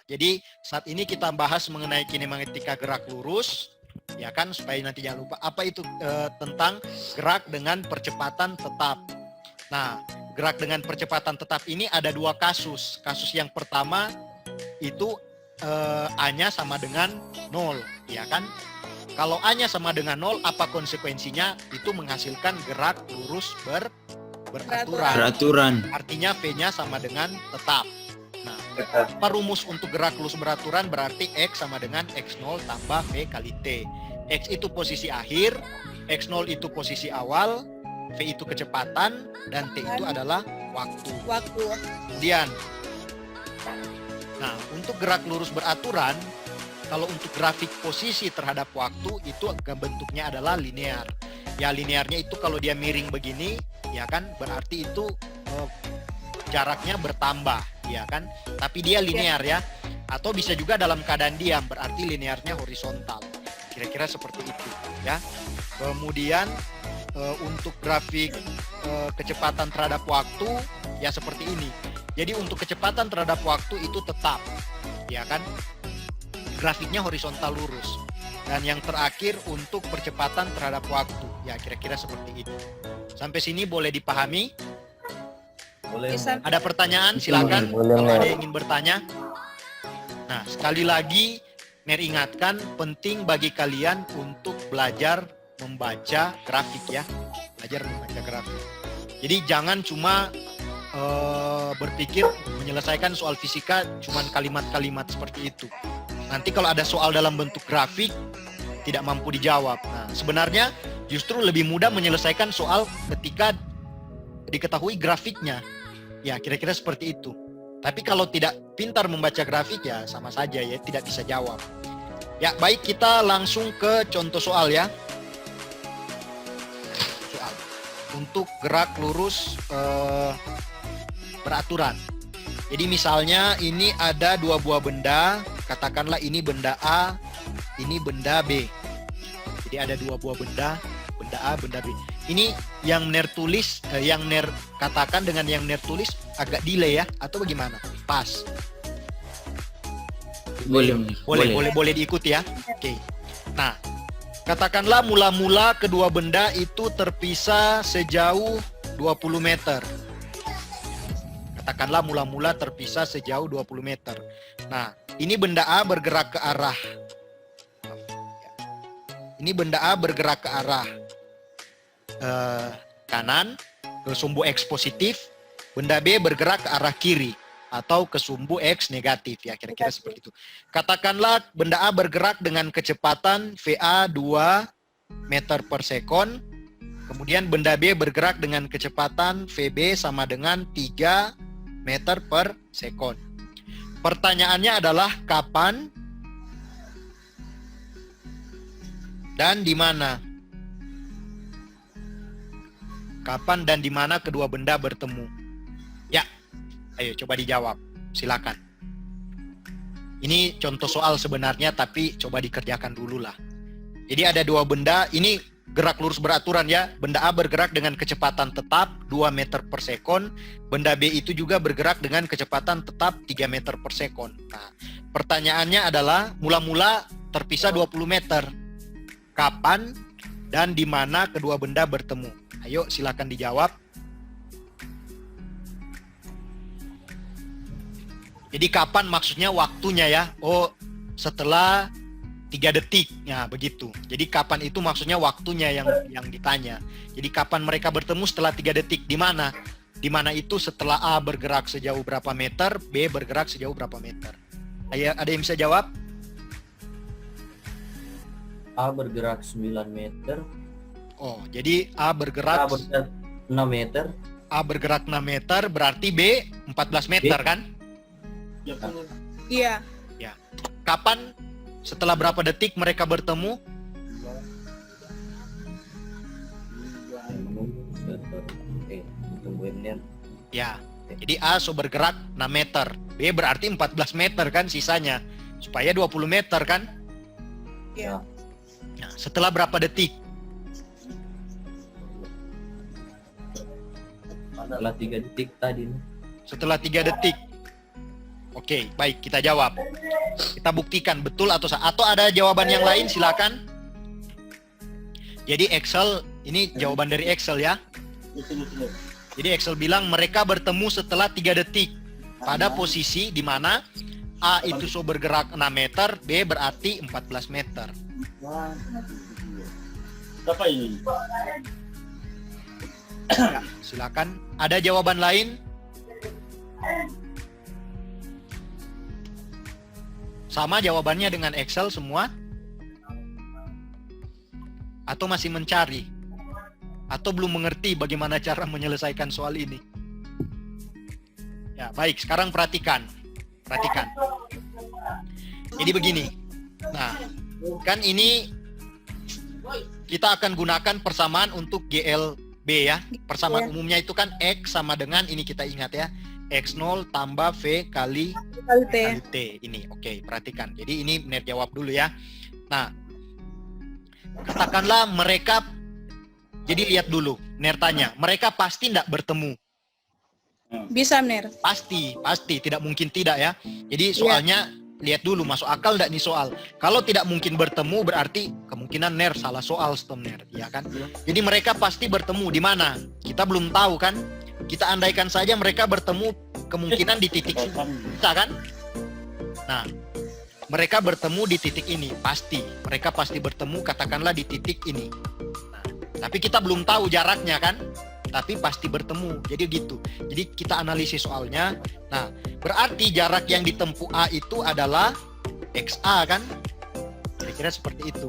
Jadi saat ini kita bahas mengenai kinematika gerak lurus, ya kan, supaya nanti jangan lupa apa itu tentang gerak dengan percepatan tetap. Nah, gerak dengan percepatan tetap ini ada dua kasus. Kasus yang pertama itu A-nya sama dengan 0, ya kan? Kalau A-nya sama dengan 0, apa konsekuensinya? Itu menghasilkan gerak lurus beraturan. Artinya V-nya sama dengan tetap. Nah, apa rumus untuk gerak lurus beraturan? Berarti X sama dengan X0 tambah V kali T. X itu posisi akhir, X0 itu posisi awal, V itu kecepatan, dan T itu adalah waktu. Kemudian, nah, untuk gerak lurus beraturan, kalau untuk grafik posisi terhadap waktu itu bentuknya adalah linear. Ya, linearnya itu kalau dia miring begini, ya kan, berarti itu jaraknya bertambah, ya kan. Tapi dia linear ya. Atau bisa juga dalam keadaan diam, berarti linearnya horizontal. Kira-kira seperti itu, ya. Kemudian untuk grafik kecepatan terhadap waktu ya seperti ini. Jadi untuk kecepatan terhadap waktu itu tetap, ya kan, grafiknya horizontal lurus. Dan yang terakhir untuk percepatan terhadap waktu, ya kira-kira seperti itu. Sampai sini boleh dipahami? Boleh. Ada pertanyaan? Silakan kalau ada yang ingin bertanya. Nah, sekali lagi Mer ingatkan, penting bagi kalian untuk belajar membaca grafik ya. Belajar membaca grafik. Jadi jangan cuma berpikir menyelesaikan soal fisika cuman kalimat-kalimat seperti itu. Nanti kalau ada soal dalam bentuk grafik tidak mampu dijawab. Nah, sebenarnya justru lebih mudah menyelesaikan soal ketika diketahui grafiknya. Ya, kira-kira seperti itu. Tapi kalau tidak pintar membaca grafik ya sama saja ya, tidak bisa jawab. Ya, baik, kita langsung ke contoh soal ya. Soal untuk gerak lurus beraturan. Jadi misalnya ini ada dua buah benda, katakanlah ini benda A, ini benda B. Jadi ada dua buah benda, benda A, benda B. Ini yang Ner tulis, yang Ner katakan dengan yang Ner tulis agak delay ya, atau bagaimana? Pas. Boleh diikuti ya. Oke. Nah, katakanlah mula-mula kedua benda itu terpisah sejauh 20 meter. Katakanlah mula-mula terpisah sejauh 20 meter. Nah, ini benda A bergerak ke arah. Ini benda A bergerak ke arah kanan, ke sumbu X positif. Benda B bergerak ke arah kiri atau ke sumbu X negatif. Ya, kira-kira seperti itu. Katakanlah benda A bergerak dengan kecepatan VA 2 meter per sekon. Kemudian benda B bergerak dengan kecepatan VB sama dengan 3 meter per sekon. Pertanyaannya adalah kapan dan di mana? Kapan dan di mana kedua benda bertemu? Ya, ayo coba dijawab. Silakan. Ini contoh soal sebenarnya, tapi coba dikerjakan dulu lah. Jadi ada dua benda, ini gerak lurus beraturan ya. Benda A bergerak dengan kecepatan tetap 2 meter per sekon. Benda B itu juga bergerak dengan kecepatan tetap 3 meter per sekon. Nah, pertanyaannya adalah mula-mula terpisah 20 meter. Kapan dan di mana kedua benda bertemu? Ayo silakan dijawab. Jadi kapan maksudnya waktunya ya? Oh, setelah 3 detik, ya begitu. Jadi kapan itu maksudnya waktunya yang ditanya. Jadi kapan mereka bertemu setelah 3 detik, di mana? Di mana itu setelah A bergerak sejauh berapa meter, B bergerak sejauh berapa meter. Ayo, ada yang bisa jawab? A bergerak 9 meter. Oh, jadi A bergerak 6 meter. A bergerak 6 meter, berarti B 14 meter kan? Iya. Ya. Kapan? Setelah berapa detik mereka bertemu? Ya, jadi A bergerak 6 meter, B berarti 14 meter kan sisanya, supaya 20 meter kan? Iya. Nah, setelah berapa detik? Setelah 3 detik tadi. Setelah 3 detik. Oke, baik, kita jawab. Kita buktikan betul atau salah. Atau ada jawaban yang lain, silakan. Jadi Excel, ini jawaban dari Excel ya. Jadi Excel bilang mereka bertemu setelah 3 detik pada posisi di mana A itu bergerak 6 meter, B berarti 14 meter. Apa ini? Ya, silakan. Ada jawaban lain? Sama jawabannya dengan Excel semua? Atau masih mencari? Atau belum mengerti bagaimana cara menyelesaikan soal ini? Ya, baik. Sekarang perhatikan. Perhatikan. Jadi begini. Nah, kan ini kita akan gunakan persamaan untuk GLB ya. Persamaan umumnya itu kan X sama dengan, ini kita ingat ya, X0 tambah V kali T. Ini, oke, perhatikan. Jadi ini benar jawab dulu ya. Nah, katakanlah mereka, jadi lihat dulu, Ner tanya, mereka pasti tidak bertemu. Bisa, Ner. Pasti, tidak mungkin tidak ya. Jadi soalnya lihat dulu masuk akal enggak nih soal. Kalau tidak mungkin bertemu berarti kemungkinan Ner salah soal, stem Ner, ya kan? Jadi mereka pasti bertemu di mana? Kita belum tahu kan? Kita andaikan saja mereka bertemu kemungkinan di titik kita kan? Nah, mereka bertemu di titik ini, pasti. Mereka pasti bertemu katakanlah di titik ini. Nah, tapi kita belum tahu jaraknya kan? Tapi pasti bertemu. Jadi gitu. Jadi kita analisis soalnya. Nah, berarti jarak yang ditempuh A itu adalah XA kan? Kira-kira seperti itu.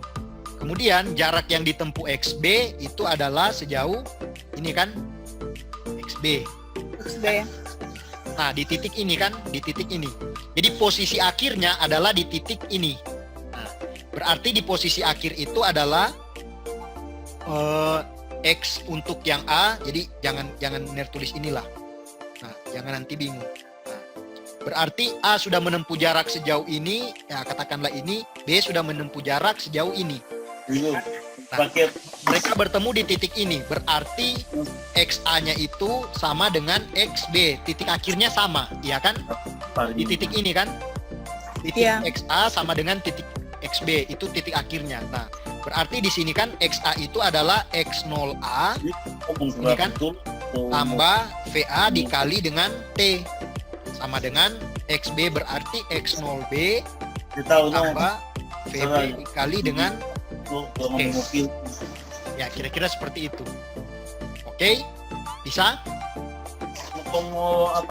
Kemudian jarak yang ditempuh XB itu adalah sejauh ini kan? XB. Nah, di titik ini kan? Di titik ini. Jadi posisi akhirnya adalah di titik ini. Nah, berarti di posisi akhir itu adalah X untuk yang A, jadi jangan Ner tulis inilah. Nah, jangan nanti bingung. Nah, berarti A sudah menempuh jarak sejauh ini, ya katakanlah ini, B sudah menempuh jarak sejauh ini. Nah, mereka bertemu di titik ini, berarti XA-nya itu sama dengan XB, titik akhirnya sama, iya kan? Di titik ini kan? Titik XA sama dengan titik XB, itu titik akhirnya. Nah, berarti di sini kan XA itu adalah X0A, ini kan, tambah VA dikali dengan T, sama dengan XB berarti X0B tambah VB dikali dengan T. Ya, kira-kira seperti itu. Oke? Bisa?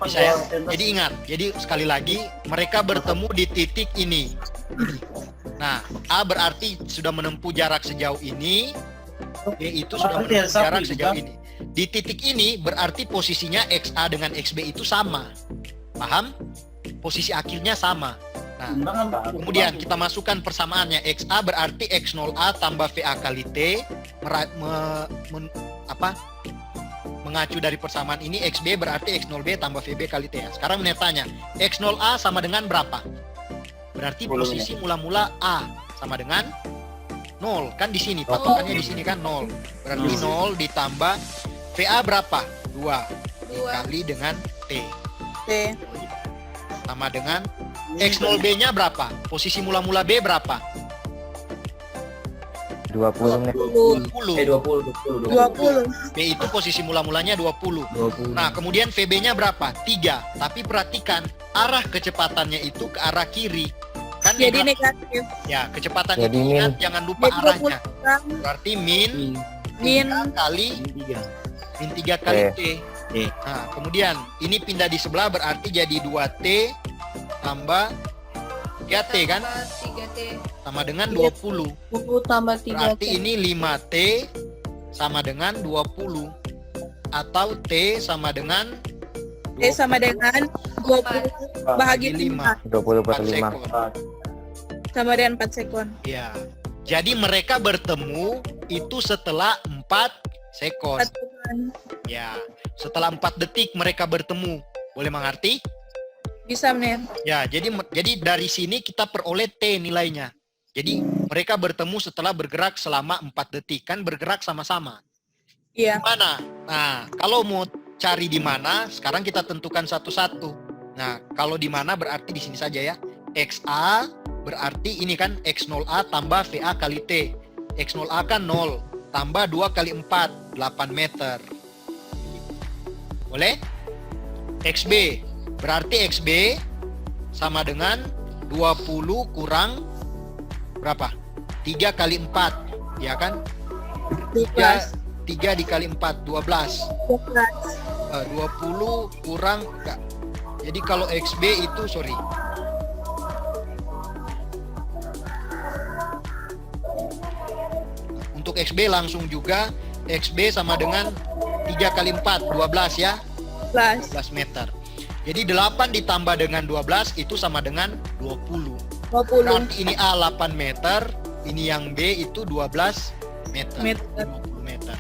Bisa ya? Jadi ingat, jadi sekali lagi, mereka bertemu di titik ini. Nah, A berarti sudah menempuh jarak sejauh ini, B itu sudah menempuh jarak sejauh ini. Di titik ini berarti posisinya XA dengan XB itu sama. Paham? Posisi akhirnya sama. Nah, kemudian kita masukkan persamaannya. XA berarti X0A tambah VA kali T. Mengacu dari persamaan ini, XB berarti X0B tambah VB kali T. Sekarang Ner tanya, X0A sama dengan berapa? Berarti posisi mula-mula A sama dengan 0 kan di sini, patokannya di sini kan 0. Berarti 0 ditambah VA berapa? 2 dikali dengan T. Sama dengan X0B-nya berapa? Posisi mula-mula B berapa? 20. 20. B itu posisi mula-mulanya 20. Nah, kemudian VB-nya berapa? 3. Tapi perhatikan, arah kecepatannya itu ke arah kiri. Kan Jadi negatif. Ya, kecepatan Jadi itu min. ingat jangan lupa Jadi arahnya. 20. Berarti min Min 3 kali T. Nah, kemudian ini pindah di sebelah berarti jadi 2T tambah 3T kan? 3T. Sama dengan 20. 20 tambah 3. Berarti ini 5T sama dengan 20. Atau T sama dengan T sama dengan 20 bahagi 5 20 per 5. sekon. sama dengan 4 sekon. Ya. Jadi mereka bertemu itu setelah 4 sekon. 4 sekon. Ya. Setelah 4 detik mereka bertemu. Boleh mengerti? Bisa, Ner. Ya, jadi dari sini kita peroleh T nilainya. Jadi mereka bertemu setelah bergerak selama 4 detik. Kan bergerak sama-sama. Iya. Mana? Nah, kalau mau cari di mana, sekarang kita tentukan satu-satu. Nah, kalau di mana berarti di sini saja ya. XA berarti ini kan X0A tambah VA kali T. X0A kan 0, tambah 2 kali 4, 8 meter. Boleh? XB, berarti XB sama dengan 20 kurang berapa? 3 kali 4, ya kan? 3 dikali 4, 12. 20 kurang, enggak. Jadi kalau XB itu, sorry. Untuk XB langsung juga, XB sama dengan 3 kali 4, 12 ya. 12 meter. Jadi 8 ditambah dengan 12 itu sama dengan 20. Berarti ini A 8 meter, ini yang B itu 12 meter. 50 meter.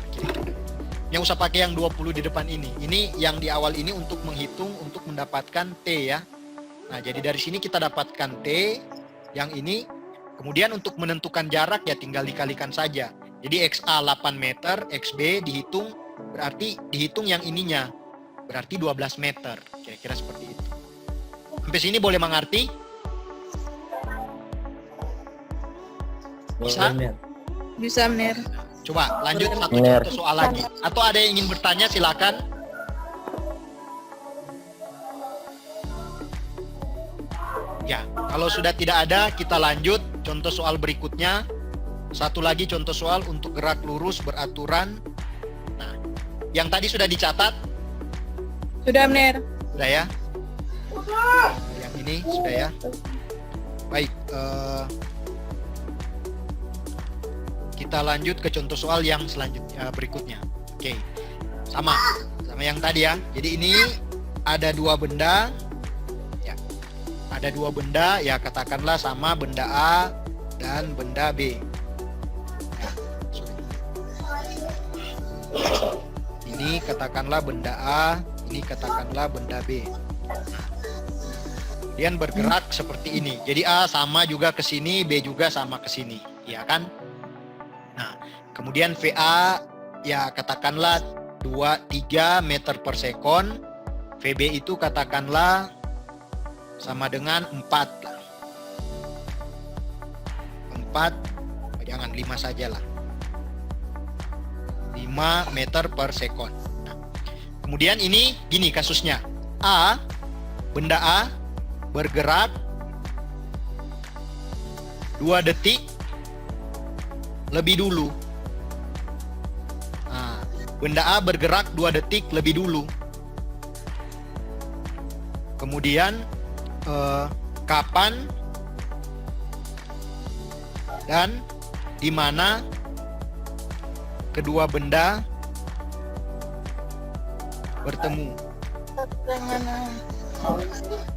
Yang usah pakai yang 20 di depan ini. Ini yang di awal ini untuk menghitung, untuk mendapatkan T ya. Nah, jadi dari sini kita dapatkan T yang ini. Kemudian untuk menentukan jarak ya tinggal dikalikan saja. Jadi XA 8 meter, XB dihitung, berarti dihitung yang ininya. Berarti 12 meter. Kira-kira seperti itu. Sampai sini boleh mengerti? Bisa? Bisa, Mener. Coba lanjut satu contoh soal lagi. Atau ada yang ingin bertanya silakan. Ya, kalau sudah tidak ada kita lanjut contoh soal berikutnya. Satu lagi contoh soal untuk gerak lurus beraturan. Nah, yang tadi sudah dicatat? Sudah, Mener. Sudah ya? Yang ini sudah ya? Baik, kita lanjut ke contoh soal yang selanjutnya berikutnya. Oke, sama yang tadi ya. Jadi ini ada dua benda, ya. Ada dua benda, ya katakanlah sama benda A dan benda B. Ya, sorry. Ini katakanlah benda A, ini katakanlah benda B. Kemudian bergerak seperti ini. Jadi A sama juga ke sini, B juga sama ke sini, ya kan? Nah, kemudian VA ya katakanlah 3 meter per sekon. VB itu katakanlah sama dengan 4 lah. 4, jangan 5 saja lah. 5 meter per sekon. Nah, kemudian ini gini kasusnya. Benda A bergerak 2 detik lebih dulu. Nah, benda A bergerak 2 detik lebih dulu. Kemudian kapan dan di mana kedua benda bertemu.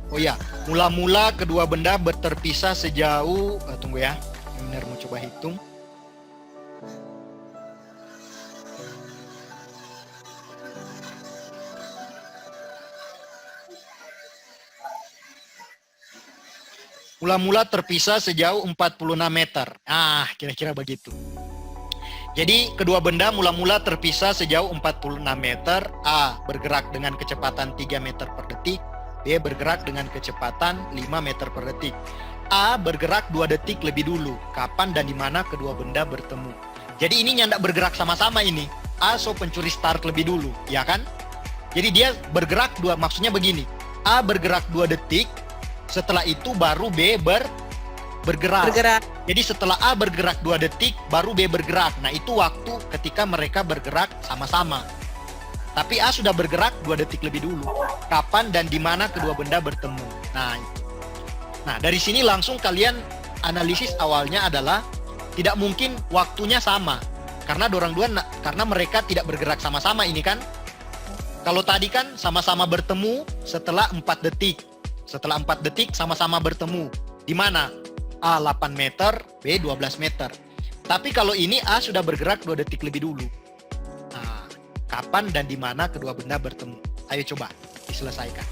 Oh ya, mula-mula kedua benda terpisah sejauh tunggu ya. Benar mau coba hitung. Mula-mula terpisah sejauh 46 meter. Kira-kira begitu. Jadi kedua benda mula-mula terpisah sejauh 46 meter. A bergerak dengan kecepatan 3 meter per detik. B bergerak dengan kecepatan 5 meter per detik. A bergerak 2 detik lebih dulu. Kapan dan di mana kedua benda bertemu. Jadi ini nyandak bergerak sama-sama ini. A pencuri start lebih dulu, ya kan? Jadi dia bergerak maksudnya begini. A bergerak 2 detik. Setelah itu baru B bergerak. Jadi setelah A bergerak 2 detik, baru B bergerak. Nah itu waktu ketika mereka bergerak sama-sama. Tapi A sudah bergerak 2 detik lebih dulu. Kapan dan di mana kedua benda bertemu. Nah dari sini langsung kalian analisis awalnya adalah tidak mungkin waktunya sama. Karena karena mereka tidak bergerak sama-sama ini kan. Kalau tadi kan sama-sama bertemu setelah 4 detik. Setelah 4 detik sama-sama bertemu. Di mana? A 8 meter, B 12 meter. Tapi kalau ini A sudah bergerak 2 detik lebih dulu. Nah, kapan dan di mana kedua benda bertemu? Ayo coba diselesaikan.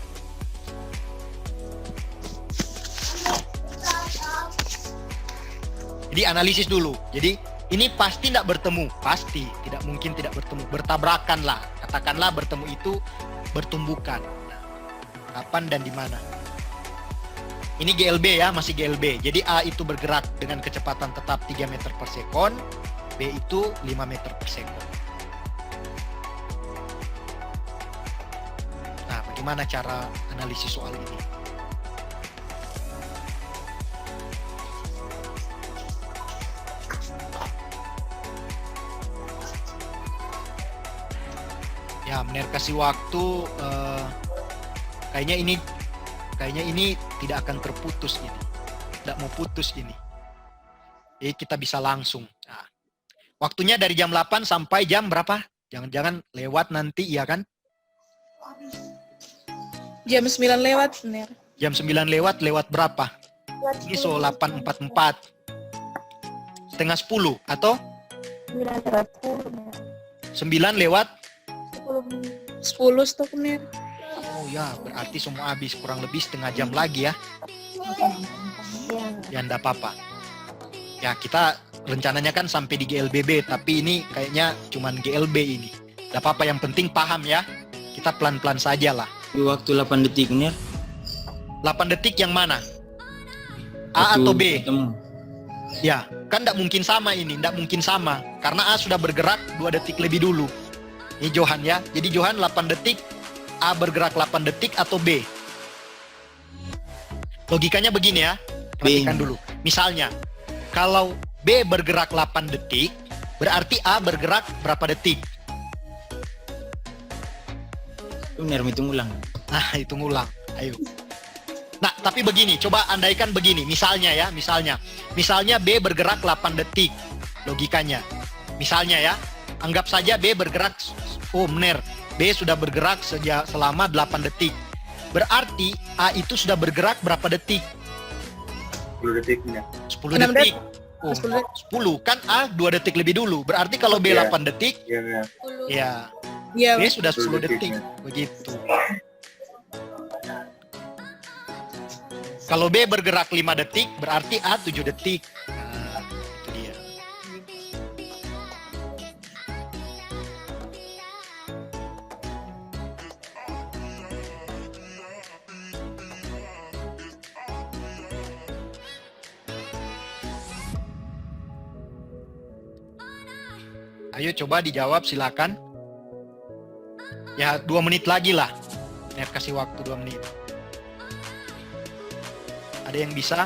Jadi analisis dulu. Jadi ini pasti tidak bertemu. Pasti tidak mungkin tidak bertemu. Bertabrakan lah. Katakanlah bertemu itu bertumbukan. kapan dan di mana. Ini GLB ya, masih GLB. Jadi A itu bergerak dengan kecepatan tetap 3 meter per sekon, B itu 5 meter per sekon. Nah, bagaimana cara analisis soal ini? Ya, Mener kasih waktu, kayaknya ini tidak akan terputus ini. Tidak mau putus ini. Jadi kita bisa langsung. Nah, waktunya dari jam 8 sampai jam berapa? Jangan-jangan lewat nanti, ya kan? Jam 9 lewat, Ner. Jam 9 lewat berapa? Ini so 8.44. Setengah 10 atau? 9 lewat 10 stok, Ner. Oh ya, berarti semua habis kurang lebih setengah jam lagi ya. Ya enggak apa-apa. Ya kita rencananya kan sampai di GLBB, tapi ini kayaknya cuman GLB ini. Enggak apa-apa, yang penting paham ya. Kita pelan-pelan saja lah. Di waktu 8 detik nih. 8 detik yang mana? A atau B? Ketemu. Ya, kan enggak mungkin sama ini, enggak mungkin sama. Karena A sudah bergerak 2 detik lebih dulu. Ini Johan ya. Jadi Johan 8 detik, A bergerak 8 detik atau B? Logikanya begini ya. Perhatikan dulu. Misalnya, kalau B bergerak 8 detik, berarti A bergerak berapa detik? Benar, hitung ulang. Nah, hitung ulang. Ayo. Nah, tapi begini, coba andaikan begini. Misalnya ya, misalnya B bergerak 8 detik. Logikanya. Misalnya ya, anggap saja B bergerak, benar, B sudah bergerak selama 8 detik. Berarti A itu sudah bergerak berapa detik? 10 detiknya. 10 6 detik. detik. Oh, 10 10. Kan A 2 detik lebih dulu. Berarti kalau B Iya. 8 detik, Iya. ya Iya, B sudah 10 10 detik. detiknya. Begitu. Kalau B bergerak 5 detik, berarti A 7 detik. Nah, itu dia. Ayo coba dijawab, silakan. Ya 2 menit lagi lah. Ner kasih waktu 2 menit. Ada yang bisa?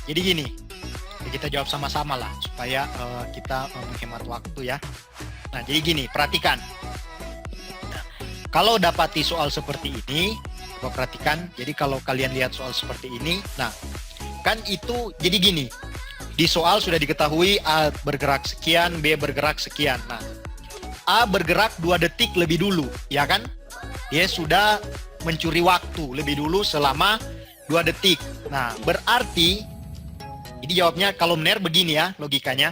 Jadi gini, kita jawab sama-sama lah supaya kita menghemat waktu ya. Nah jadi gini, perhatikan. Nah, kalau dapati soal seperti ini, coba perhatikan. Jadi kalau kalian lihat soal seperti ini, nah kan itu jadi gini. Di soal sudah diketahui A bergerak sekian, B bergerak sekian. Nah, A bergerak 2 detik lebih dulu, ya kan? Dia sudah mencuri waktu lebih dulu selama 2 detik. Nah, berarti, jadi jawabnya kalau benar begini ya logikanya.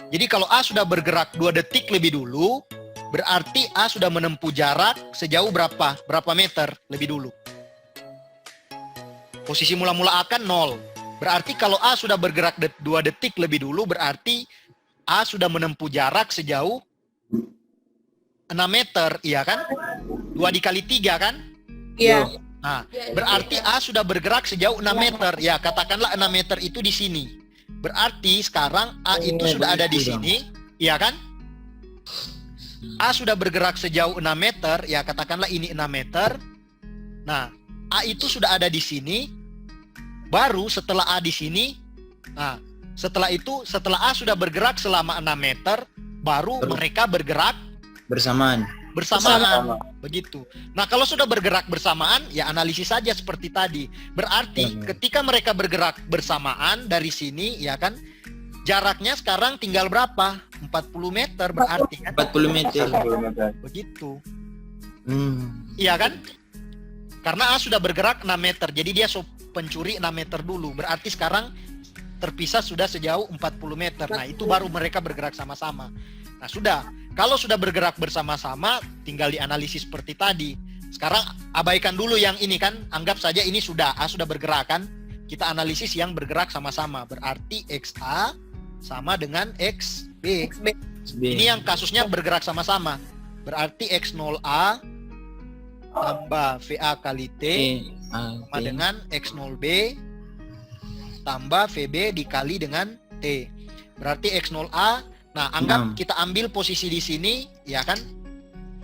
Jadi kalau A sudah bergerak 2 detik lebih dulu, berarti A sudah menempuh jarak sejauh berapa? Berapa meter lebih dulu? Posisi mula-mula A kan 0. Berarti kalau A sudah bergerak 2 detik lebih dulu, berarti A sudah menempuh jarak sejauh 6 meter, iya kan? 2 dikali 3 kan? iya. Nah, berarti A sudah bergerak sejauh 6 meter. Ya, katakanlah 6 meter itu di sini. Berarti sekarang A itu sudah ada di sini, iya kan? A sudah bergerak sejauh 6 meter, ya katakanlah ini 6 meter. Nah, A itu sudah ada di sini. Baru setelah A di sini, nah setelah itu, setelah A sudah bergerak selama 6 meter, baru mereka bergerak Bersamaan. begitu. Nah kalau sudah bergerak bersamaan, ya analisis saja seperti tadi. Berarti ketika mereka bergerak bersamaan dari sini, ya kan, jaraknya sekarang tinggal berapa? 40 meter berarti kan? 40 meter. Begitu. Iya kan? Karena A sudah bergerak 6 meter, jadi dia pencuri 6 meter dulu. Berarti sekarang terpisah sudah sejauh 40 meter. Nah, itu baru mereka bergerak sama-sama. Nah, sudah. Kalau sudah bergerak bersama-sama, tinggal dianalisis seperti tadi. Sekarang abaikan dulu yang ini kan. Anggap saja ini sudah, A sudah bergerak kan. Kita analisis yang bergerak sama-sama. Berarti XA sama dengan XB. B. Ini yang kasusnya bergerak sama-sama. Berarti X0A tambah VA kali T sama dengan X0B tambah VB dikali dengan T. Berarti X0A. Nah, anggap 6. kita ambil posisi di sini, ya kan?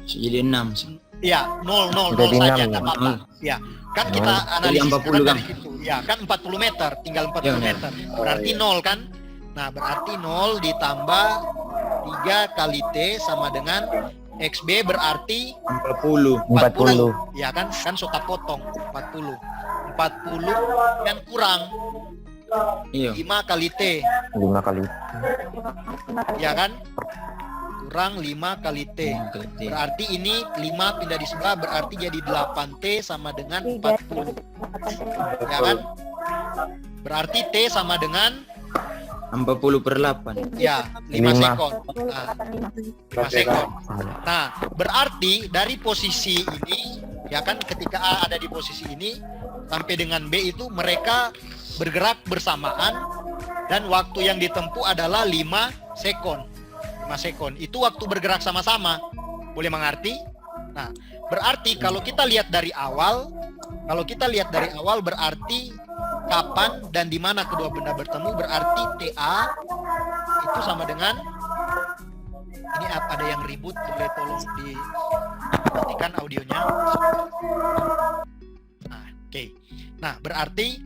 Jadi 6. Ya, 0 Jadi saja, 6, nggak apa-apa. Ya, kan Oh. kita analisis 40 dari situ. Ya, kan 40 meter, tinggal 40 Ya, meter. Berarti 0 kan? Nah, berarti 0 ditambah 3 kali T sama dengan XB berarti 40. 40. ya kan? Kan sota potong 40. 40 yang kurang Iya. 5 kali T, 5 kali. ya kan? Kurang 5 kali T. Berarti ini 5 pindah di sebelah berarti jadi 8T sama dengan 40. Ya kan? Berarti T sama dengan 40/8. ya 5 5. sekon. Nah, 5 sekon. Nah, berarti dari posisi ini ya kan ketika A ada di posisi ini sampai dengan B itu mereka bergerak bersamaan dan waktu yang ditempuh adalah 5 sekon. 5 sekon. Itu waktu bergerak sama-sama. Boleh mengerti? Nah, berarti kalau kita lihat dari awal berarti kapan dan di mana kedua benda bertemu berarti TA itu sama dengan ini ada yang ribut, boleh tolong dimatikan audionya. Nah, oke. Nah, berarti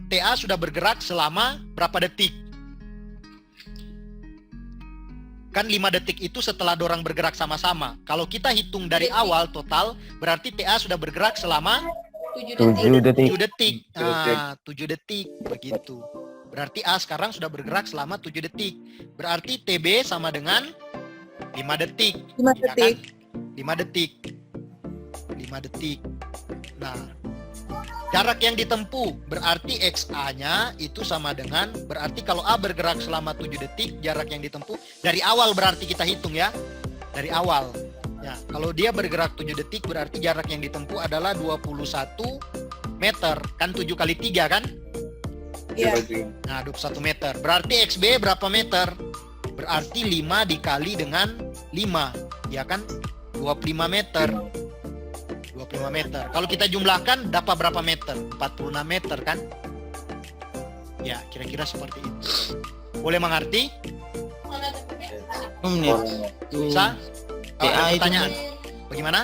TA sudah bergerak selama berapa detik? Kan 5 detik itu setelah dorang bergerak sama-sama. Kalau kita hitung dari awal total, berarti TA sudah bergerak selama 7 detik. 7 detik. Nah, 7 detik begitu. Berarti A sekarang sudah bergerak selama 7 detik. Berarti TB sama dengan 5 detik. 5 Ya kan? detik. 5 detik. 5 detik. Nah, jarak yang ditempuh berarti XA-nya itu sama dengan berarti kalau A bergerak selama 7 detik, jarak yang ditempuh dari awal berarti kita hitung ya. Dari awal. Ya, kalau dia bergerak 7 detik berarti jarak yang ditempuh adalah 21 meter. Kan 7 kali 3 kan? Iya. Nah, 21 meter. Berarti XB berapa meter? Berarti 5 dikali dengan 5. Ya kan? 25 meter. 25 meter. Kalau kita jumlahkan dapat berapa meter? 46 meter kan? Ya, kira-kira seperti itu. Boleh mengerti? Bisa? Kalau ada TA itu pertanyaan. Bagaimana?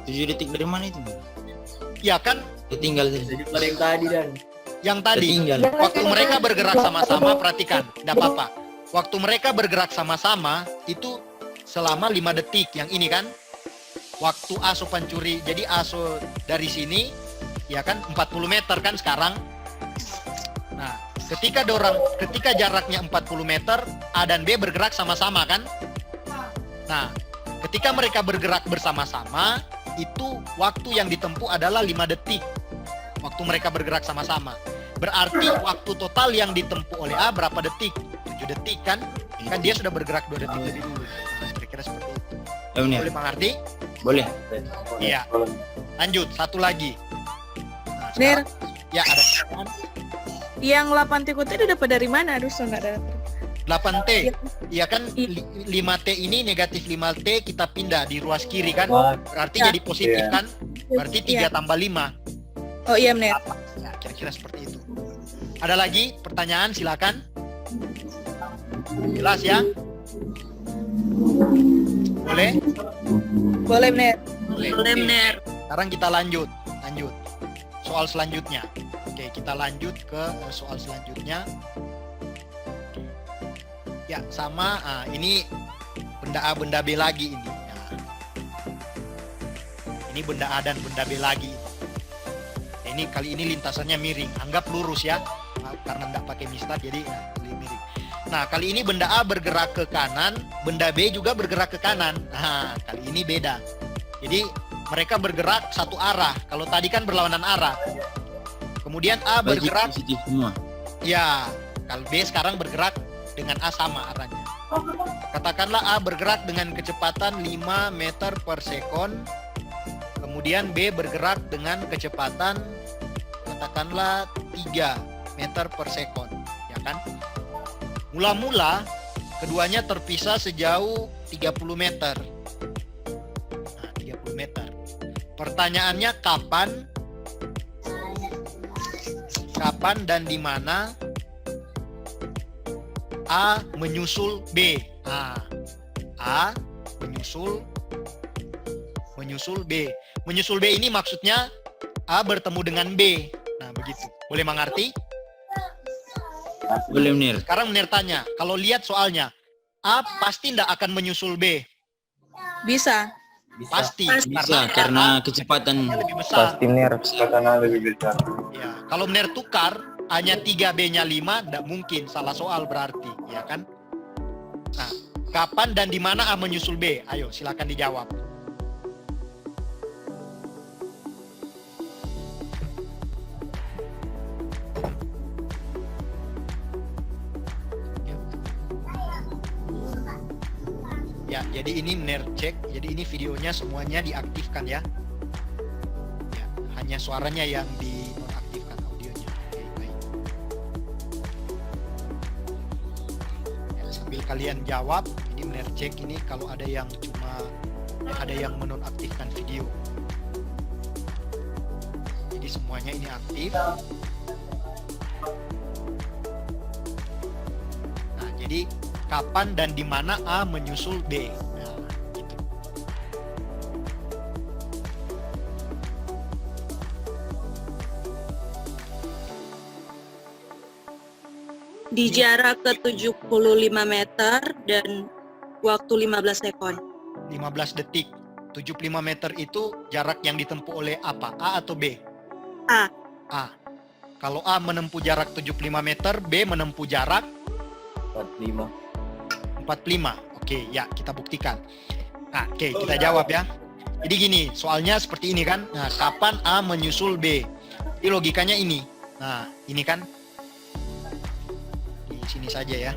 7 detik dari mana itu? Ya kan Tinggal tadi. Yang tadi dan yang tadi Tinggal. waktu mereka bergerak sama-sama, perhatikan, tidak apa-apa. Waktu mereka bergerak sama-sama itu selama 5 detik. Yang ini kan waktu ASO pancuri. Jadi ASO dari sini ya kan 40 meter kan sekarang. Nah, ketika jaraknya 40 meter, A dan B bergerak sama-sama kan? Nah, ketika mereka bergerak bersama-sama, itu waktu yang ditempuh adalah 5 detik. Waktu mereka bergerak sama-sama. Berarti waktu total yang ditempuh oleh A berapa detik? 7 detik kan? Kan dia sudah bergerak 2 detik lebih dulu. Nah, kira-kira seperti itu. Boleh mengerti? Boleh. Iya. Lanjut, satu lagi. Nah, Ner, sekarang- ya ada pertanyaan. yang 8 titik itu dapat dari mana? Aduh, so nggak ada. 8T. Iya. Ya kan 5T ini negatif 5T kita pindah di ruas kiri kan? Berarti Ya. jadi positif Iya. kan? Berarti 3 Iya. tambah 5. Oh iya, Ner. Ya, kira-kira seperti itu. Ada lagi pertanyaan, silakan. Jelas ya? Boleh? Boleh, Ner. Boleh. Oke. Sekarang kita lanjut. Soal selanjutnya. Oke, kita lanjut ke soal selanjutnya. Ya, sama. Ini benda A, benda B lagi ini. Nah, ini benda A dan benda B lagi. Ini kali ini lintasannya miring. Anggap lurus ya. Karena nggak pakai mistar jadi miring. Nah, kali ini benda A bergerak ke kanan, benda B juga bergerak ke kanan. Nah, kali ini beda. Jadi mereka bergerak satu arah. Kalau tadi kan berlawanan arah. Kemudian A bergerak, Positif semua. ya. Kalau B sekarang bergerak dengan A sama arahnya. Katakanlah A bergerak dengan kecepatan 5 meter per sekon. Kemudian B bergerak dengan kecepatan katakanlah 3 meter per sekon. Ya kan? Mula-mula keduanya terpisah sejauh 30 meter. Nah, 30 meter. Pertanyaannya kapan dan di mana A menyusul B? A menyusul B. Menyusul B ini maksudnya A bertemu dengan B. Nah, begitu. Boleh mengerti? Boleh Menir. Sekarang Menir tanya, kalau lihat soalnya, A pasti tidak akan menyusul B. Bisa. Pasti. Bisa karena kecepatan. Lebih besar. Pasti Ner. Karena lebih besar. Ya, kalau Menir tukar, hanya 3, B-nya 5, tidak mungkin. Salah soal berarti, ya kan? Nah, kapan dan di mana A menyusul B? Ayo, silakan dijawab. Ya, jadi ini Menir cek. Jadi ini videonya semuanya diaktifkan ya. Ya, hanya suaranya yang dinonaktifkan, audionya. Oke, baik. Ya, sambil kalian jawab, ini Menir cek ini kalau ada yang menonaktifkan video. Jadi semuanya ini aktif. Nah, jadi kapan dan di mana A menyusul B. Nah, gitu. Di jarak ke 75 meter dan waktu 15 sekon. 15 detik. 75 meter itu jarak yang ditempuh oleh apa? A atau B? A. A. Kalau A menempuh jarak 75 meter, B menempuh jarak 45. 45. Oke, ya kita buktikan. Nah, oke, kita jawab ya. Jadi gini, soalnya seperti ini kan. Nah, kapan A menyusul B? Jadi logikanya ini. Nah, ini kan. Di sini saja ya.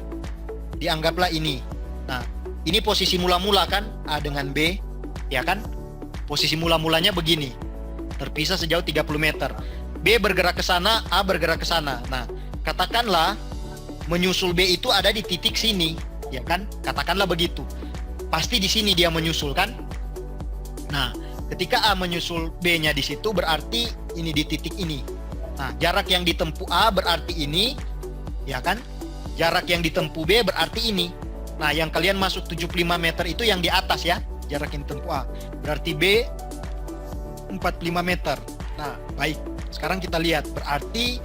Dianggaplah ini. Nah, ini posisi mula-mula kan A dengan B, ya kan? Posisi mula-mulanya begini. Terpisah sejauh 30 meter. B bergerak ke sana, A bergerak ke sana. Nah, katakanlah menyusul B itu ada di titik sini. Ya kan, katakanlah begitu. Pasti di sini dia menyusul kan. Nah, ketika A menyusul B-nya di situ berarti ini di titik ini. Nah, jarak yang ditempuh A berarti ini, ya kan? Jarak yang ditempuh B berarti ini. Nah, yang kalian masuk 75 meter itu yang di atas ya, jarak yang ditempuh A. Berarti B 45 meter. Nah, baik. Sekarang kita lihat, berarti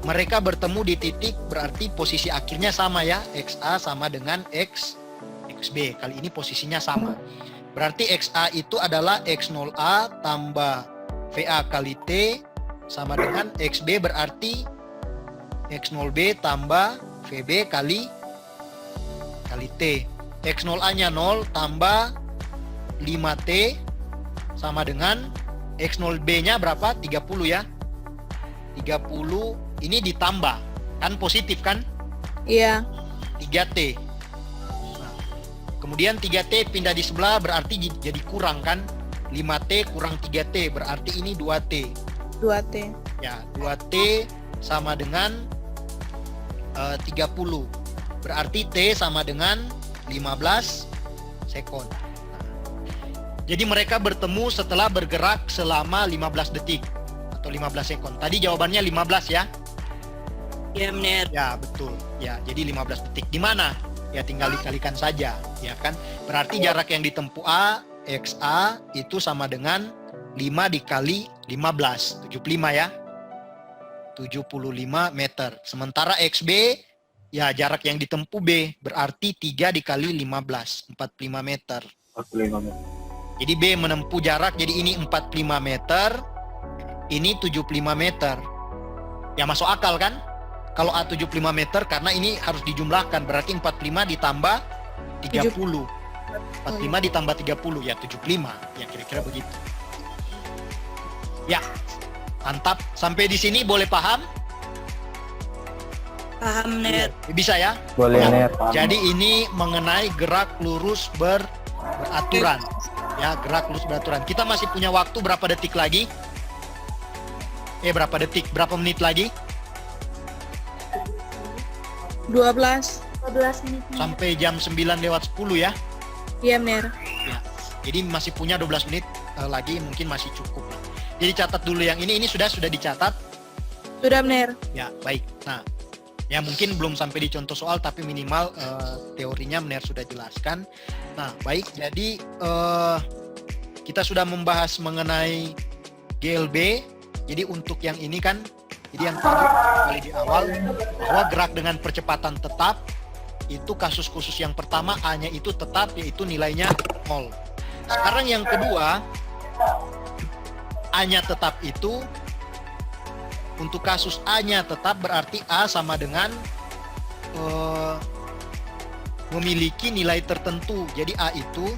mereka bertemu di titik, berarti posisi akhirnya sama ya. XA sama dengan XB. Kali ini posisinya sama. Berarti XA itu adalah X0A tambah VA kali T sama dengan XB, berarti X0B tambah VB kali T. X0A-nya 0 tambah 5T sama dengan X0B-nya berapa? 30 ya. 30 ini ditambah, kan positif kan? Iya. 3T. Nah, kemudian 3T pindah di sebelah berarti jadi kurang kan? 5T kurang 3T berarti ini 2T. 2T. Ya, 2T sama dengan 30. Berarti T sama dengan 15 sekon. Nah, jadi mereka bertemu setelah bergerak selama 15 detik atau 15 sekon. Tadi jawabannya 15 ya? Ya, Menir. Ya, betul. Ya, jadi 15 detik. Di mana? Ya tinggal dikalikan saja, ya kan? Berarti jarak yang ditempuh A, XA itu sama dengan 5 dikali 15, 75 ya. 75 meter. Sementara XB, ya jarak yang ditempuh B, berarti 3 dikali 15, 45 meter. 45 meter. Jadi B menempuh jarak, jadi ini 45 meter, ini 75 meter. Ya masuk akal kan? Kalau A 75 meter, karena ini harus dijumlahkan, berarti 45 ditambah 30. 45 ditambah 30, ya 75. Ya kira-kira begitu. Ya, mantap. Sampai di sini boleh paham? Paham, Menir. Bisa ya? Boleh Ya. Ner. Jadi ini mengenai gerak lurus beraturan. Ya, gerak lurus beraturan. Kita masih punya waktu berapa detik lagi? Berapa detik? Berapa menit lagi? 12. 12 menitnya. sampai jam 9 lewat 10 ya. Iya, benar. Ya. Jadi masih punya 12 menit lagi, mungkin masih cukup. Jadi catat dulu yang ini sudah dicatat. Sudah, benar. Ya, baik. Nah, ya mungkin belum sampai di contoh soal tapi minimal teorinya Mener sudah jelaskan. Nah, baik. Jadi kita sudah membahas mengenai GLB. Jadi untuk yang ini kan, jadi yang tadi di awal bahwa gerak dengan percepatan tetap itu kasus khusus yang pertama A-nya itu tetap, yaitu nilainya 0. Sekarang yang kedua, A-nya tetap itu untuk kasus A-nya tetap berarti A sama dengan memiliki nilai tertentu. Jadi A itu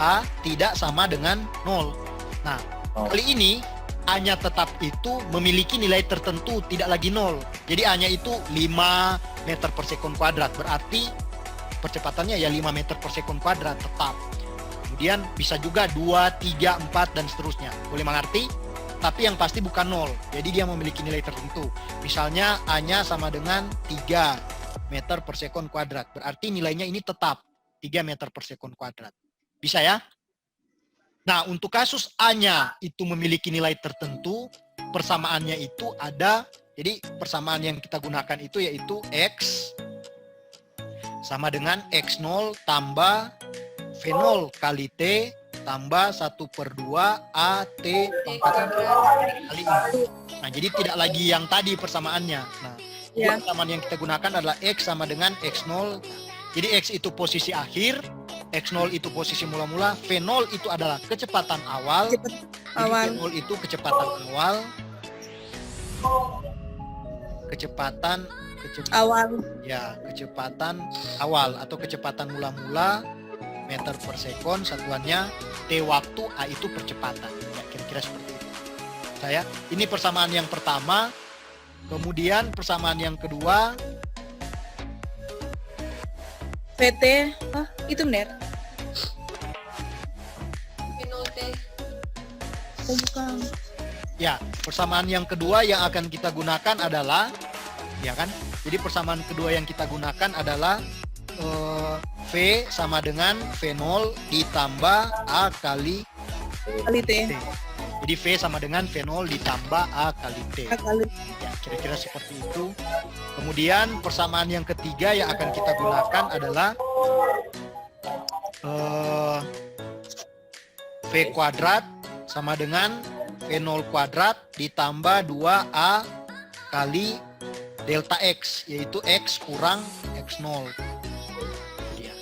A tidak sama dengan 0. Nah, kali ini A-nya tetap itu memiliki nilai tertentu, tidak lagi 0. Jadi A-nya itu 5 meter per sekon kuadrat. Berarti percepatannya ya 5 meter per sekon kuadrat tetap. Kemudian bisa juga 2, 3, 4, dan seterusnya. Boleh mengerti? Tapi yang pasti bukan 0. Jadi dia memiliki nilai tertentu. Misalnya A-nya sama dengan 3 meter per sekon kuadrat. Berarti nilainya ini tetap 3 meter per sekon kuadrat. Bisa ya? Nah, untuk kasus A-nya itu memiliki nilai tertentu, persamaannya itu ada, jadi persamaan yang kita gunakan itu yaitu X sama dengan X0 tambah V0 kali T tambah 1/2 AT pangkat kali I. Nah, jadi tidak lagi yang tadi persamaannya. Nah, Ya. persamaan yang kita gunakan adalah X sama dengan X0. Jadi X itu posisi akhir, X0 itu posisi mula-mula, V0 itu adalah kecepatan awal. Awal. Jadi V0 itu kecepatan awal. Kecepatan Awal. ya, kecepatan awal atau kecepatan mula-mula meter per sekon, satuannya T waktu, A itu percepatan. Ya, kira-kira seperti itu. Ini persamaan yang pertama. Kemudian persamaan yang kedua, PT. Oh, itu benar. Oh, bukan. ya, persamaan yang kedua yang akan kita gunakan adalah, ya kan? Jadi persamaan kedua yang kita gunakan adalah V sama dengan V0 ditambah A kali Kali T. T. Jadi V sama dengan V0 ditambah A kali T. Kali. Ya, kira-kira seperti itu. Kemudian persamaan yang ketiga yang akan kita gunakan adalah V kuadrat sama dengan V0 kuadrat ditambah 2A kali delta X, yaitu X kurang X0. Ya.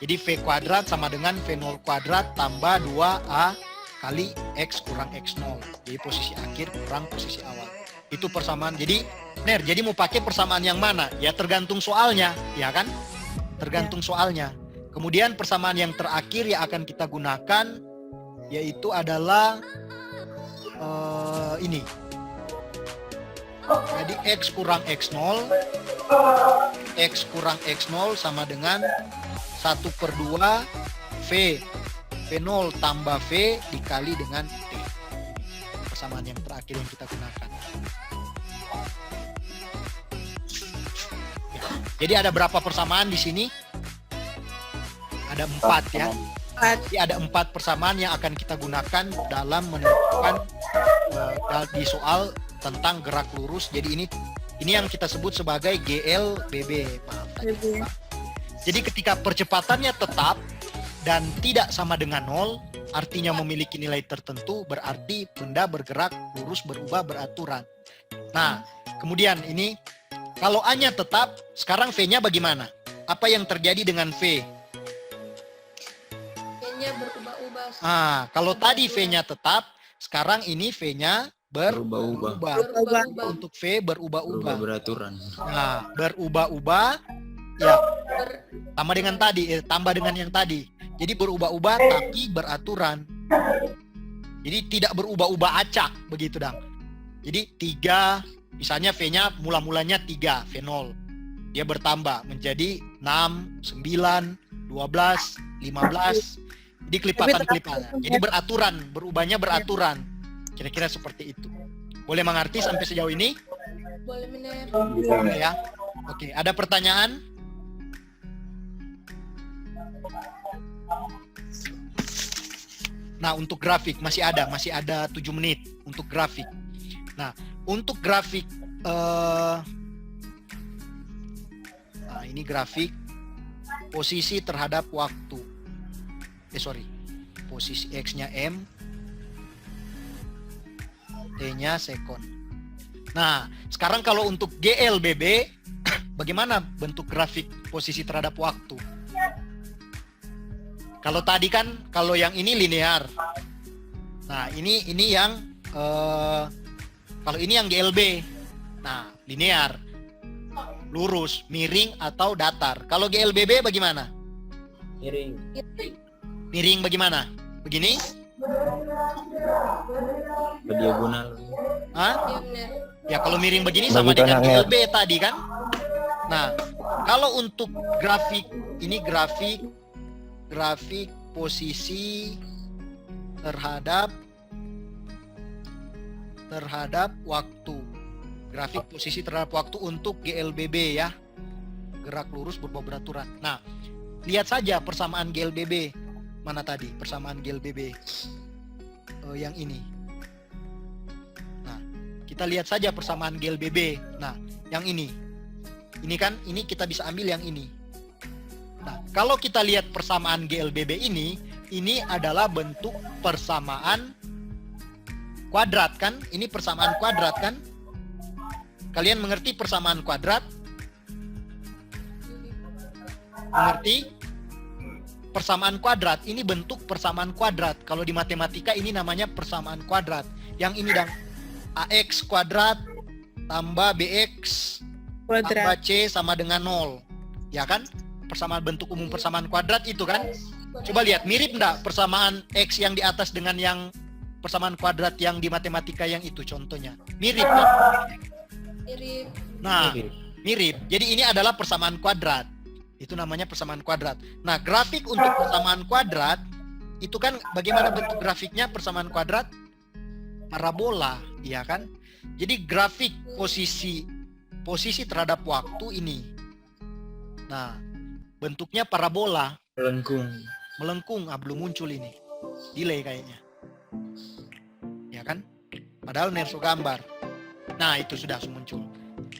Jadi V kuadrat sama dengan V0 kuadrat tambah 2A kali X kurang X0. Jadi posisi akhir kurang posisi awal. Itu persamaan. Jadi, jadi mau pakai persamaan yang mana? Ya tergantung soalnya, ya kan? Tergantung soalnya. Kemudian persamaan yang terakhir yang akan kita gunakan yaitu adalah ini. Jadi X kurang X0, X kurang X0 sama dengan 1/2 V. V0 tambah V dikali dengan T. Persamaan yang terakhir yang kita gunakan. Ya. Jadi ada berapa persamaan di sini? Ada 4 ya. Jadi ada 4 persamaan yang akan kita gunakan dalam menentukan di soal tentang gerak lurus. Jadi ini yang kita sebut sebagai GLBB. Maaf tadi. Jadi ketika percepatannya tetap dan tidak sama dengan 0, artinya memiliki nilai tertentu, berarti benda bergerak lurus berubah beraturan. Nah, kemudian ini kalau A-nya tetap, sekarang V-nya bagaimana? Apa yang terjadi dengan V? V-nya berubah-ubah. Kalau tadi V-nya tetap, sekarang ini V-nya berubah. Berubah-ubah. Untuk V berubah-ubah. beraturan. Nah, berubah-ubah ya sama dengan tadi, tambah dengan yang tadi. Jadi berubah-ubah tapi beraturan. Jadi tidak berubah-ubah acak begitu, Dang. Jadi 3, misalnya V-nya mula-mulanya 3, V0. Dia bertambah menjadi 6, 9, 12, 15. Jadi kelipatan-kelipatan. Jadi beraturan, berubahnya beraturan. Kira-kira seperti itu. Boleh mengerti sampai sejauh ini? Boleh, Mener. Bisa, Mener. Ya. Oke, ada pertanyaan? Nah, untuk grafik masih ada 7 menit untuk grafik. Nah, untuk grafik ini grafik posisi terhadap waktu. Posisi X-nya M, T-nya sekon. Nah, sekarang kalau untuk GLBB, bagaimana bentuk grafik posisi terhadap waktu? Kalau tadi kan, kalau yang ini linear. Nah, ini yang kalau ini yang GLB. Nah, linear, lurus, miring atau datar. Kalau GLBB bagaimana? Miring. Miring bagaimana? Begini? Diagonal. Hah? Iya benar. Ya kalau miring begini sama Begitu dengan anaknya. GLB tadi kan. Nah, kalau untuk grafik ini grafik posisi terhadap waktu. Grafik posisi terhadap waktu untuk GLBB ya. Gerak lurus berubah beraturan. Nah, lihat saja persamaan GLBB. Mana tadi persamaan GLBB? Yang ini. Nah, kita lihat saja persamaan GLBB. Nah, yang ini. Ini kan, ini kita bisa ambil yang ini. Nah, kalau kita lihat persamaan GLBB ini adalah bentuk persamaan kuadrat kan? Ini persamaan kuadrat kan? Kalian mengerti persamaan kuadrat? Mengerti? Persamaan kuadrat, ini bentuk persamaan kuadrat. Kalau di matematika ini namanya persamaan kuadrat. Yang ini dong, AX kuadrat tambah BX tambah Kuadrat. C sama dengan 0. Ya kan? Persamaan bentuk umum persamaan kuadrat itu kan? Coba lihat, mirip enggak persamaan X yang di atas dengan yang persamaan kuadrat yang di matematika yang itu contohnya? Mirip kan? Mirip. Nah, mirip. Jadi ini adalah persamaan kuadrat. Itu namanya persamaan kuadrat. Nah, grafik untuk persamaan kuadrat itu kan bagaimana bentuk grafiknya persamaan kuadrat? Parabola, iya kan? Jadi grafik posisi terhadap waktu ini. Nah, bentuknya parabola, melengkung, belum muncul ini. Delay kayaknya. Ya kan? Padahal Nerso gambar. Nah, itu sudah muncul.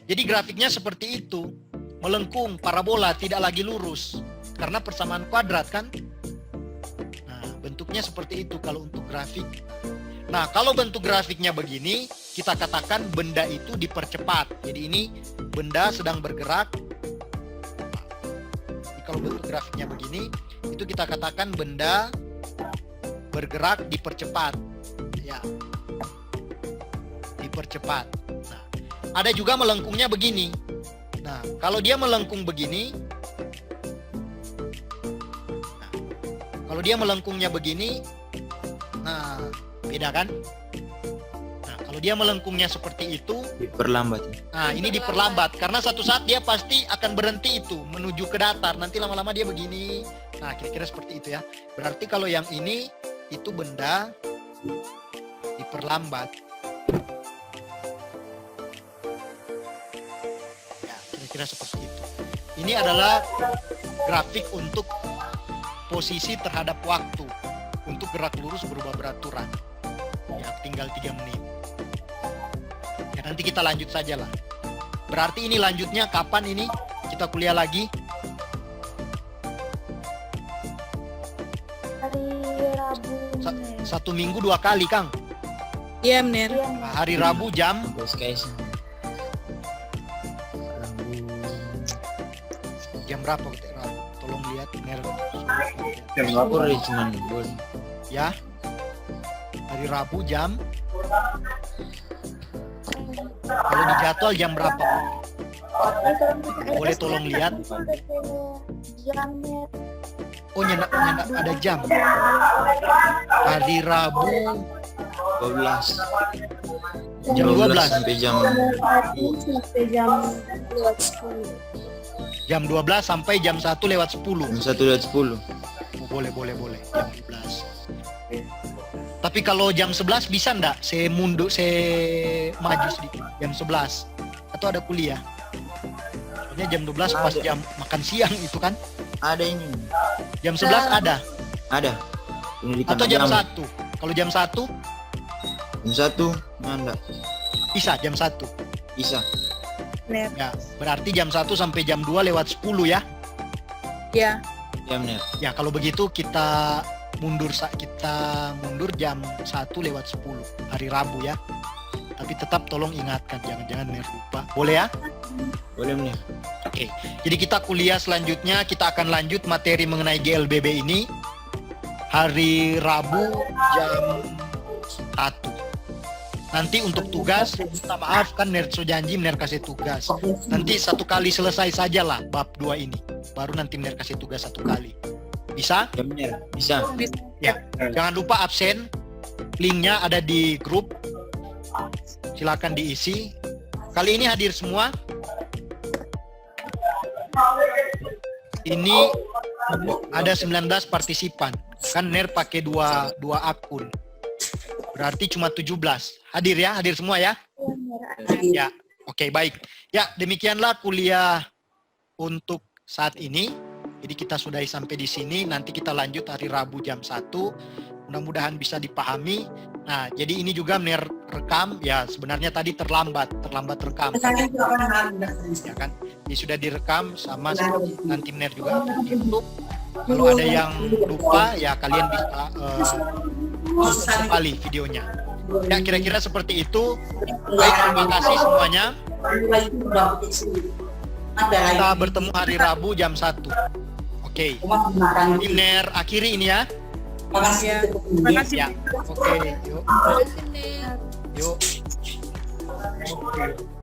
Jadi grafiknya seperti itu. Melengkung, parabola, tidak lagi lurus. Karena persamaan kuadrat kan? Nah, bentuknya seperti itu kalau untuk grafik. Nah, kalau bentuk grafiknya begini, kita katakan benda itu dipercepat. Jadi ini benda sedang bergerak. Jadi kalau bentuk grafiknya begini, itu kita katakan benda bergerak dipercepat. Ya. Dipercepat. Nah, ada juga melengkungnya begini. Nah, kalau dia melengkung begini, kalau dia melengkungnya begini, nah, beda kan? Nah, kalau dia melengkungnya seperti itu, Diperlambat. nah ini diperlambat. Karena satu saat dia pasti akan berhenti itu, menuju ke datar. Nanti lama-lama dia begini. Nah, kira-kira seperti itu ya. Berarti kalau yang ini, itu benda diperlambat. Kira seperti itu. Ini adalah grafik untuk posisi terhadap waktu untuk gerak lurus berubah beraturan. Ya, tinggal 3 menit. Ya, nanti kita lanjut saja lah. Berarti ini lanjutnya kapan ini kita kuliah lagi? Hari Rabu. Satu minggu 2 kali, Kang. Iya, benar. Nah, hari Rabu jam berapa kita Rabu? Tolong lihat Jam berapa? ya. Hari Rabu jam. Kalau di jadwal jam berapa? Boleh tolong lihat? Oh, nyenak ada jam. Hari Rabu 12 jam 12 sampai jam jam 12 sampai jam 1 lewat 10. jam 1 lewat 10. Oh, boleh jam 12. Tapi kalau jam 11 bisa enggak? Saya maju sedikit jam 11 atau ada kuliah? Ini jam 12 pas Ada. jam makan siang itu kan? Ada ini. Jam 11 ada? Ada. Ini di Atau tengah jam jam. 1? Kalau jam 1 Jam 1 ada. bisa jam 1. Bisa. Bener. Ya, berarti jam 1 sampai jam 2 lewat 10 ya. Ya. Ya benar. Ya, kalau begitu kita mundur jam 1 lewat 10 hari Rabu ya. Tapi tetap tolong ingatkan, jangan-jangan Ner lupa. Boleh ya? Boleh benar. Oke. Jadi kita kuliah selanjutnya kita akan lanjut materi mengenai GLBB ini hari Rabu jam 1. Nanti untuk tugas, minta maaf kan Ner so janji Ner kasih tugas. Nanti satu kali selesai sajalah bab 2 ini. Baru nanti Ner kasih tugas satu kali. Bisa? Ya benar. Bisa. Ya. Jangan lupa absen. Linknya ada di grup. Silakan diisi. Kali ini hadir semua. Ini ada 19 partisipan. Kan Ner pakai dua akun. Berarti cuma 17. Hadir ya? Hadir semua ya? Ya. Oke, baik. Ya, demikianlah kuliah untuk saat ini. Jadi kita sudahi sampai di sini. Nanti kita lanjut hari Rabu jam 1. Mudah-mudahan bisa dipahami. Nah, jadi ini juga Ner rekam. Ya, sebenarnya tadi terlambat rekam. Ya kan? Ini sudah direkam sama seperti nanti Ner juga di YouTube. Kalau ada yang lupa, ya kalian bisa kembali videonya. Ya, kira-kira seperti itu. Baik, terima kasih semuanya. Kita bertemu hari Rabu jam 1. Oke. Ini Ner akhiri ini ya. Ya. Terima kasih. Ya. Oke, yuk. Terima kasih, Ner. Yuk.